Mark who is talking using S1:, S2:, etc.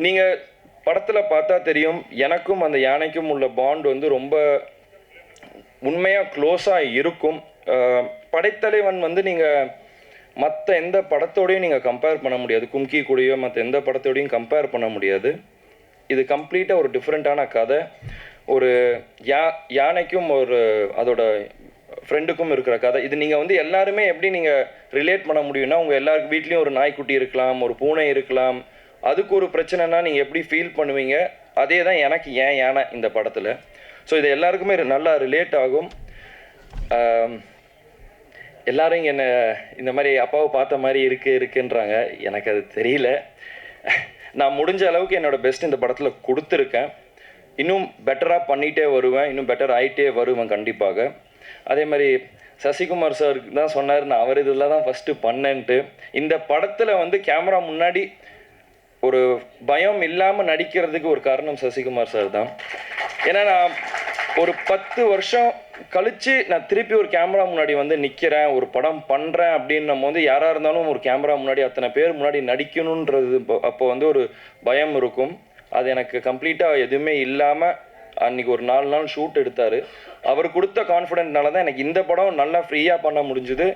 S1: நீங்கள் படத்தில் பார்த்தா தெரியும், எனக்கும் அந்த யானைக்கும் உள்ள பாண்ட் வந்து ரொம்ப உண்மையாக க்ளோஸாக இருக்கும். படைத்தலைவன் வந்து நீங்கள் மற்ற எந்த படத்தோடையும் நீங்கள் கம்பேர் பண்ண முடியாது. கும்கி கூடயோ மற்ற எந்த படத்தோடையும் கம்பேர் பண்ண முடியாது. இது கம்ப்ளீட்டாக ஒரு டிஃப்ரெண்ட்டான கதை. ஒரு யானைக்கும் ஒரு அதோட ஃப்ரெண்டுக்கும் இருக்கிற கதை. இது நீங்கள் வந்து எல்லாருமே எப்படி நீங்கள் ரிலேட் பண்ண முடியும்னா, உங்கள் எல்லாருக்கு வீட்லேயும் ஒரு நாய்க்குட்டி இருக்கலாம், ஒரு பூனை இருக்கலாம். அதுக்கு ஒரு பிரச்சனைனா நீங்கள் எப்படி ஃபீல் பண்ணுவீங்க? அதே தான் எனக்கு ஏன் யானை இந்த படத்தில். ஸோ இது எல்லாருக்குமே நல்லா ரிலேட் ஆகும். எல்லாரும் என்னை இந்த மாதிரி அப்பாவை பார்த்த மாதிரி இருக்குன்றாங்க. எனக்கு அது தெரியல. நான் முடிஞ்ச அளவுக்கு என்னோடய பெஸ்ட் இந்த படத்தில் கொடுத்துருக்கேன். இன்னும் பெட்டராக பண்ணிகிட்டே வருவேன், இன்னும் பெட்டர் ஆகிட்டே வருவேன் கண்டிப்பாக. அதே மாதிரி சசிகுமார் சார் தான் சொன்னார், நான் அவர் இதில் தான் ஃபஸ்ட்டு பண்ணேன்ட்டு. இந்த படத்தில் வந்து கேமரா முன்னாடி ஒரு பயம் இல்லாமல் நடிக்கிறதுக்கு ஒரு காரணம் சசிகுமார் சார் தான். ஏன்னா நான் ஒரு 10 வருஷம் கழித்து நான் திருப்பி ஒரு கேமரா முன்னாடி வந்து நிற்கிறேன், ஒரு படம் பண்ணுறேன் அப்படின்னும் போது யாராக இருந்தாலும் ஒரு கேமரா முன்னாடி அத்தனை பேர் முன்னாடி நடிக்கணுன்றது அப்போ வந்து ஒரு பயம் இருக்கும். அது எனக்கு கம்ப்ளீட்டாக எதுவுமே இல்லாமல் அன்றைக்கி ஒரு 4 நாள் ஷூட் எடுத்தார். அவர் கொடுத்த கான்ஃபிடென்ட்னால தான் எனக்கு இந்த படம் நல்லா ஃப்ரீயாக பண்ண முடிஞ்சுது.